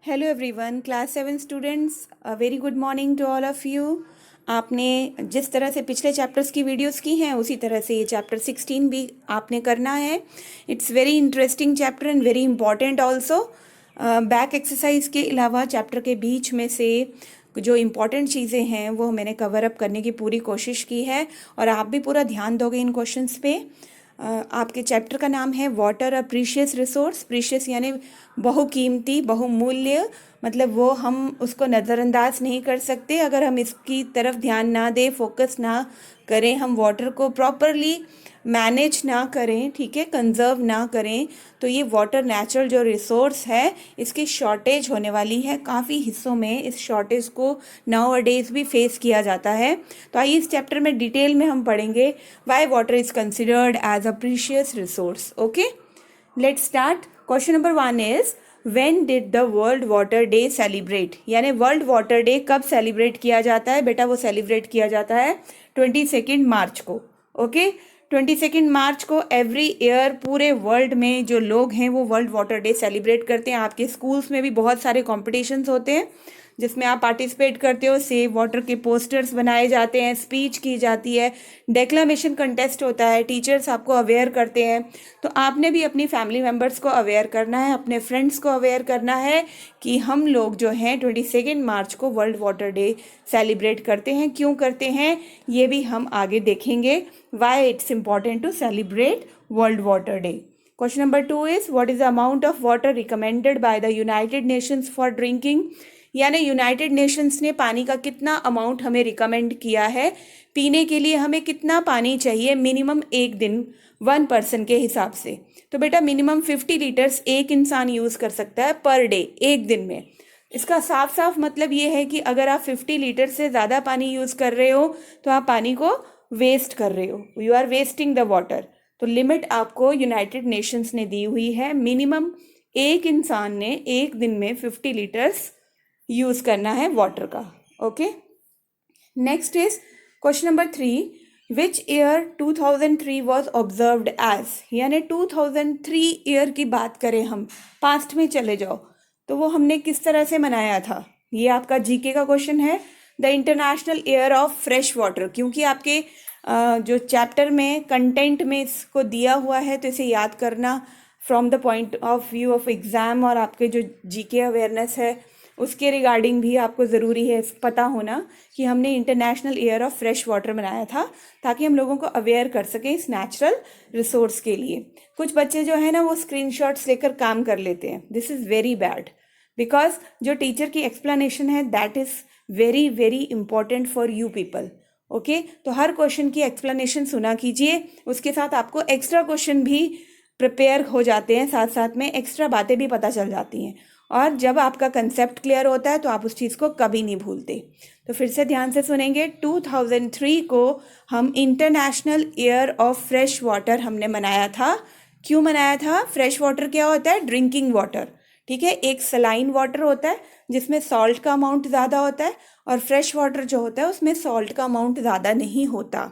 Hello everyone, class 7 students, very good morning to all of you. आपने जिस तरह से पिछले चैप्टर्स की वीडियोस की हैं उसी तरह से ये चैप्टर 16 भी आपने करना है। It's very interesting chapter and very important also. Back exercise के अलावा चैप्टर के बीच में से जो इम्पॉर्टेंट चीज़ें हैं वो मैंने कवर अप करने की पूरी कोशिश की है और आप भी पूरा ध्यान दोगे इन क्वेश्चंस पे। आपके चैप्टर का नाम है वाटर अ प्रीशियस रिसोर्स। प्रीशियस यानी बहुकीमती, बहुमूल्य, मतलब वो हम उसको नज़रअंदाज नहीं कर सकते अगर हम इसकी तरफ ध्यान ना दें, फोकस ना करें, हम वाटर को प्रॉपरली मैनेज ना करें, ठीक है, कंजर्व ना करें, तो ये वाटर नेचुरल जो रिसोर्स है इसकी शॉर्टेज होने वाली है। काफ़ी हिस्सों में इस शॉर्टेज को नाउ अ डेज भी फेस किया जाता है। तो आइए इस चैप्टर में डिटेल में हम पढ़ेंगे why water is considered as a precious resource. Okay, let's start. Question number 1 is when did the world water day celebrate, यानी वर्ल्ड वाटर डे कब सेलिब्रेट किया जाता है? बेटा वो सेलिब्रेट किया जाता है 22 मार्च को। ओके, 22 मार्च को एवरी ईयर पूरे वर्ल्ड में जो लोग हैं वो वर्ल्ड वाटर डे सेलिब्रेट करते हैं। आपके स्कूल्स में भी बहुत सारे कॉम्पिटिशन्स होते हैं जिसमें आप पार्टिसिपेट करते हो। सेव वाटर के पोस्टर्स बनाए जाते हैं, स्पीच की जाती है, डेक्लामेशन कंटेस्ट होता है, टीचर्स आपको अवेयर करते हैं। तो आपने भी अपनी फैमिली मेम्बर्स को अवेयर करना है, अपने फ्रेंड्स को अवेयर करना है कि हम लोग जो हैं 22 मार्च को वर्ल्ड वाटर डे सेलिब्रेट करते हैं। क्यों करते हैं ये भी हम आगे देखेंगे, why it's important to celebrate world water day. Question number 2 is what is the amount of water recommended by the United Nations for drinking, यानी यूनाइटेड नेशंस ने पानी का कितना अमाउंट हमें रिकमेंड किया है, पीने के लिए हमें कितना पानी चाहिए मिनिमम एक दिन 1 पर्सन के हिसाब से। तो बेटा मिनिमम 50 लीटर्स एक इंसान यूज़ कर सकता है पर डे, एक दिन में। इसका साफ साफ मतलब ये है कि अगर आप 50 लीटर से ज़्यादा पानी यूज़ कर रहे हो तो आप पानी को वेस्ट कर रहे हो, you are wasting the water. तो लिमिट आपको यूनाइटेड नेशंस ने दी हुई है, मिनिमम एक इंसान ने एक दिन में 50 लीटर्स यूज करना है वाटर का। Okay, next is question number 3, which year 2003 was observed as, यानी 2003 ईयर की बात करें, हम पास्ट में चले जाओ तो वो हमने किस तरह से मनाया था। ये आपका जीके का क्वेश्चन है, the international year of fresh water. क्योंकि आपके जो चैप्टर में कंटेंट में इसको दिया हुआ है तो इसे याद करना from the point of view of exam, और आपके जो जीके अवेयरनेस है उसके रिगार्डिंग भी आपको ज़रूरी है पता होना कि हमने international year of fresh water बनाया था ताकि हम लोगों को अवेयर कर सकें इस नेचुरल रिसोर्स के लिए। कुछ बच्चे जो है ना वो स्क्रीनशॉट्स लेकर काम कर लेते हैं, this is very bad, because जो टीचर की एक्सप्लेनेशन है that is very very important for you people. Okay, तो हर क्वेश्चन की एक्सप्लेनेशन सुना कीजिए, उसके साथ आपको एक्स्ट्रा क्वेश्चन भी प्रिपेयर हो जाते हैं, साथ साथ में एक्स्ट्रा बातें भी पता चल जाती हैं, और जब आपका कंसेप्ट क्लियर होता है तो आप उस चीज़ को कभी नहीं भूलते। तो फिर से ध्यान से सुनेंगे, 2003 को हम international year of fresh water हमने मनाया था। क्यों मनाया था? फ्रेश वाटर क्या होता है? ड्रिंकिंग वाटर, ठीक है। एक सलाइन वाटर होता है जिसमें सॉल्ट का अमाउंट ज़्यादा होता है, और फ्रेश वाटर जो होता है उसमें सॉल्ट का अमाउंट ज़्यादा नहीं होता।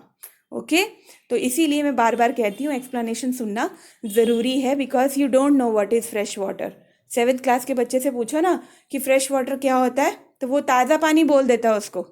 ओके, तो इसीलिए मैं बार बार कहती हूँ एक्सप्लेनेशन सुनना ज़रूरी है, because you don't know what is fresh water. 7th class के बच्चे से पूछो ना कि फ्रेश वाटर क्या होता है तो वो ताज़ा पानी बोल देता है उसको,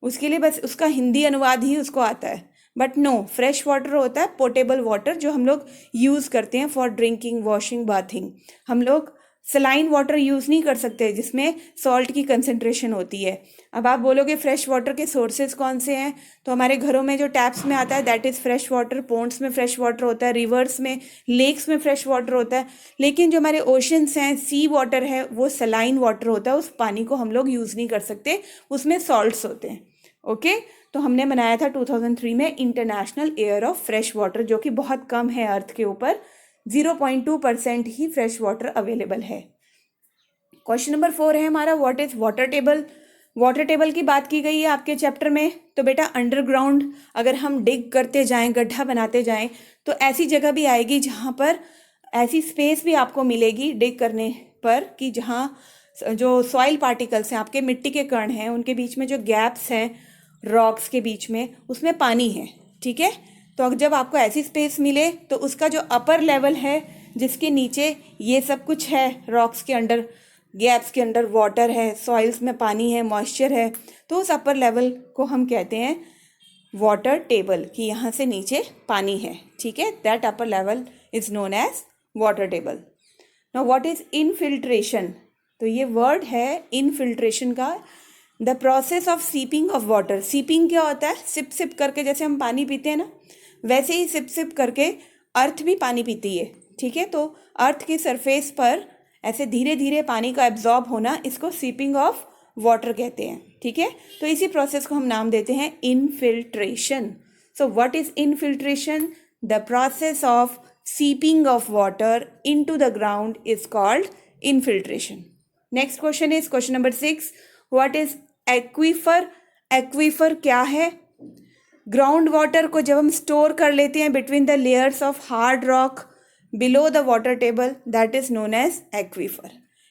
उसके लिए बस उसका हिंदी अनुवाद ही उसको आता है। बट नो, फ्रेश वाटर होता है पोर्टेबल वाटर जो हम लोग यूज़ करते हैं फॉर ड्रिंकिंग, वॉशिंग, बाथिंग। हम लोग सलाइन वाटर यूज़ नहीं कर सकते जिसमें सॉल्ट की कंसंट्रेशन होती है। अब आप बोलोगे फ्रेश वाटर के सोर्सेज कौन से हैं, तो हमारे घरों में जो टैप्स में आता है that is fresh water, Pond's में फ्रेश वाटर होता है, रिवर्स में, लेक्स में फ्रेश वाटर होता है। लेकिन जो हमारे ओशंस हैं, सी वाटर है, वो सलाइन वाटर होता है, उस पानी को हम लोग यूज़ नहीं कर सकते, उसमें सॉल्ट्स होते हैं। ओके, तो हमने मनाया था 2003 में international year of fresh water, जो कि बहुत कम है अर्थ के ऊपर, 0.2% ही फ्रेश वाटर अवेलेबल है। क्वेश्चन नंबर 4 है हमारा, what is water table. Water table की बात की गई है आपके चैप्टर में। तो बेटा अंडरग्राउंड अगर हम डिग करते जाएं, गड्ढा बनाते जाएं, तो ऐसी जगह भी आएगी जहां पर ऐसी स्पेस भी आपको मिलेगी डिग करने पर कि जहां जो सॉइल पार्टिकल्स हैं, आपके मिट्टी के कण हैं, उनके बीच में जो गैप्स हैं रॉक्स के बीच में, उसमें पानी है, ठीक है। तो जब आपको ऐसी स्पेस मिले तो उसका जो अपर लेवल है जिसके नीचे ये सब कुछ है रॉक्स के अंडर गैप्स के अंदर वाटर है, सॉइल्स में पानी है, मॉइस्चर है, तो उस अपर लेवल को हम कहते हैं वाटर टेबल, कि यहाँ से नीचे पानी है, ठीक है। That upper level is known as water table. Now what is infiltration? तो ये वर्ड है इनफिल्ट्रेशन का, the process of seeping of water. Seeping क्या होता है? सिप सिप करके, जैसे हम पानी पीते हैं ना, वैसे ही सिप सिप करके अर्थ भी पानी पीती है, ठीक है। तो अर्थ की सरफेस पर ऐसे धीरे धीरे पानी का एब्जॉर्ब होना, इसको सीपिंग ऑफ वाटर कहते हैं, ठीक है। तो इसी प्रोसेस को हम नाम देते हैं infiltration. So what is infiltration? The process of seeping of water into the ground is called infiltration. Next question is question number 6, what is aquifer? Aquifer क्या है? ग्राउंड वाटर को जब हम स्टोर कर लेते हैं between the layers of hard rock below the water table, that is known as aquifer.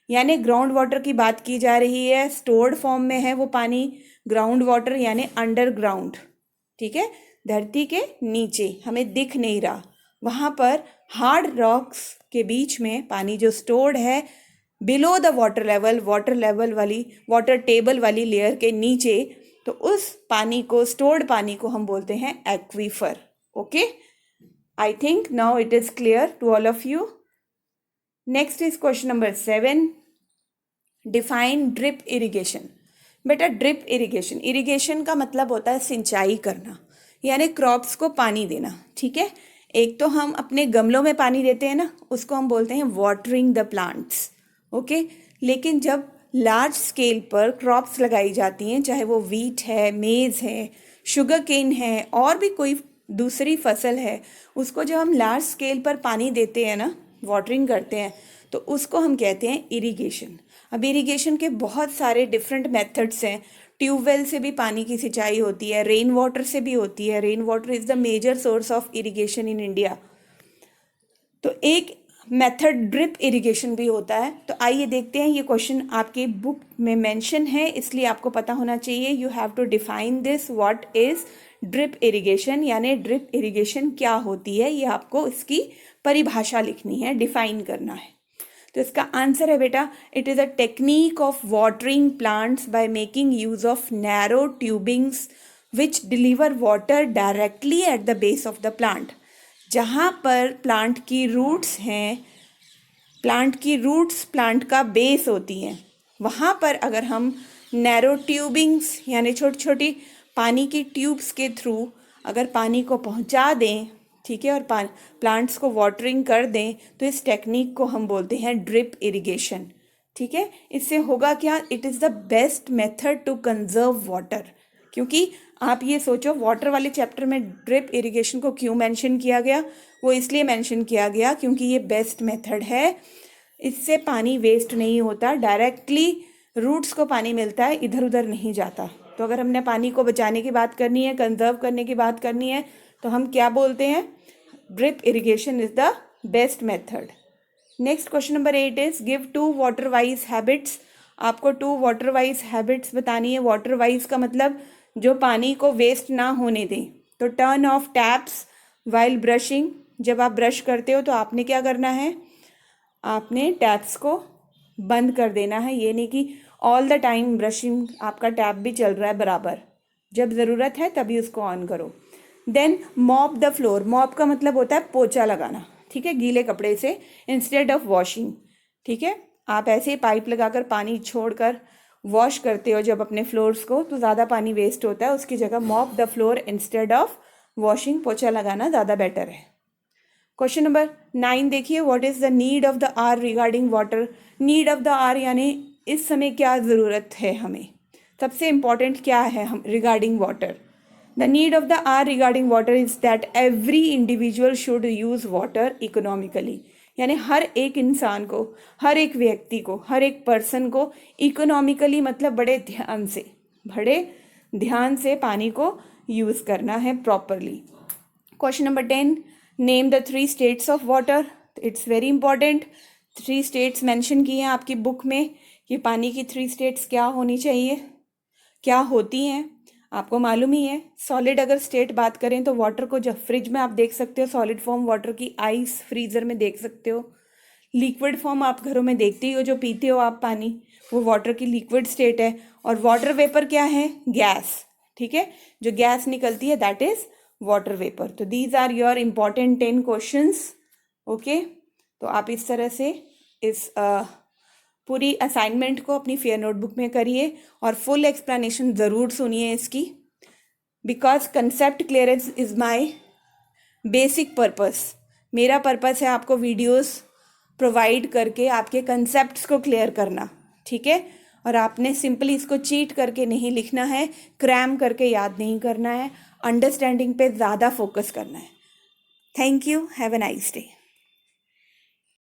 यानी ground water की बात की जा रही है, स्टोर्ड फॉर्म में है वो पानी, ग्राउंड वाटर यानी अंडरग्राउंड, ठीक है। धरती के नीचे हमें दिख नहीं रहा, वहाँ पर हार्ड रॉक्स के बीच में पानी जो स्टोर्ड है below the water level, water level वाली, वाटर टेबल वाली लेयर के नीचे, तो उस पानी को, स्टोर्ड पानी को हम बोलते हैं aquifer. Okay, I think now it is clear to all of you. Next is question number 7, define drip irrigation. बेटा ड्रिप इरिगेशन, इरिगेशन का मतलब होता है सिंचाई करना, यानी क्रॉप्स को पानी देना, ठीक है। एक तो हम अपने गमलों में पानी देते हैं ना, उसको हम बोलते हैं वाटरिंग द प्लांट्स, ओके। लेकिन जब लार्ज स्केल पर क्रॉप्स लगाई जाती हैं, चाहे वो वीट है, मेज़ है, शुगर केन है, और भी कोई दूसरी फसल है, उसको जब हम लार्ज स्केल पर पानी देते हैं ना, वाटरिंग करते हैं, तो उसको हम कहते हैं इरिगेशन। अब इरिगेशन के बहुत सारे डिफरेंट मेथड्स हैं। ट्यूबवेल से भी पानी की सिंचाई होती है, रेन वाटर से भी होती है। Rain water is the major source of irrigation in India. तो एक मेथड ड्रिप इरिगेशन भी होता है। तो आइए देखते हैं, ये क्वेश्चन आपकी बुक में मेंशन है, इसलिए आपको पता होना चाहिए। You have to define this, what is drip irrigation, यानी ड्रिप इरिगेशन क्या होती है, ये आपको इसकी परिभाषा लिखनी है, डिफाइन करना है। तो इसका आंसर है बेटा, it is a technique of watering plants by making use of narrow tubings which deliver water directly at the base of the plant. जहाँ पर प्लांट की रूट्स हैं, प्लांट की रूट्स प्लांट का बेस होती हैं, वहाँ पर अगर हम नैरो ट्यूबिंग्स यानी छोटी छोटी पानी की ट्यूब्स के थ्रू अगर पानी को पहुँचा दें, ठीक है, और प्लांट्स को वाटरिंग कर दें, तो इस टेक्निक को हम बोलते हैं ड्रिप इरिगेशन, ठीक है। इससे होगा क्या? It is the best method to conserve water. क्योंकि आप ये सोचो, वाटर वाले चैप्टर में ड्रिप इरिगेशन को क्यों मेंशन किया गया? वो इसलिए मेंशन किया गया क्योंकि ये बेस्ट मेथड है, इससे पानी वेस्ट नहीं होता, डायरेक्टली रूट्स को पानी मिलता है, इधर उधर नहीं जाता। तो अगर हमने पानी को बचाने की बात करनी है, कंजर्व करने की बात करनी है, तो हम क्या बोलते हैं? Drip irrigation is the best method. Next question number 8 is give 2 water wise habits. आपको 2 वाटर वाइज हैबिट्स बतानी है। वाटर वाइज का मतलब जो पानी को वेस्ट ना होने दें। तो turn off taps while brushing, जब आप ब्रश करते हो तो आपने क्या करना है? आपने टैप्स को बंद कर देना है। ये नहीं कि ऑल द टाइम ब्रशिंग आपका टैप भी चल रहा है बराबर, जब ज़रूरत है तभी उसको ऑन करो। Then mop the floor, mop का मतलब होता है पोछा लगाना, ठीक है, गीले कपड़े से इंस्टेड ऑफ वॉशिंग, ठीक है। आप ऐसे ही पाइप लगाकर पानी छोड़कर वॉश करते हो जब अपने फ्लोर्स को, तो ज़्यादा पानी वेस्ट होता है, उसकी जगह mop the floor instead of washing, पोछा लगाना ज़्यादा बेटर है। क्वेश्चन नंबर 9 देखिए, what is the need of the hour regarding water. Need of the hour यानी इस समय क्या ज़रूरत है हमें, सबसे इम्पॉर्टेंट क्या है हम regarding water. The need of the hour regarding water is that every individual should use water economically, यानी हर एक इंसान को, हर एक व्यक्ति को, हर एक पर्सन को इकोनॉमिकली मतलब बड़े ध्यान से पानी को यूज़ करना है properly. Question number 10, name the 3 states of water. It's very important. 3 states mention किए हैं आपकी बुक में कि पानी की 3 स्टेट्स क्या होनी चाहिए, क्या होती हैं, आपको मालूम ही है। सॉलिड अगर स्टेट बात करें तो वाटर को जब फ्रिज में आप देख सकते हो, सॉलिड फॉर्म वाटर की आइस फ्रीज़र में देख सकते हो। लिक्विड फॉर्म आप घरों में देखते ही हो, जो पीते हो आप पानी, वो वाटर की लिक्विड स्टेट है। और वाटर वेपर क्या है? गैस, ठीक है। जो गैस निकलती है दैट इज वाटर वेपर। तो these are your important 10 questions. Okay, तो आप इस तरह से इस पूरी असाइनमेंट को अपनी फेयर नोटबुक में करिए और फुल एक्सप्लेनेशन ज़रूर सुनिए इसकी, because concept clearance is my basic purpose. मेरा पर्पस है आपको वीडियोस प्रोवाइड करके आपके कंसेप्ट्स को क्लियर करना, ठीक है। और आपने सिंपली इसको चीट करके नहीं लिखना है, क्रैम करके याद नहीं करना है, अंडरस्टैंडिंग पे ज़्यादा फोकस करना है। Thank you, have a nice day.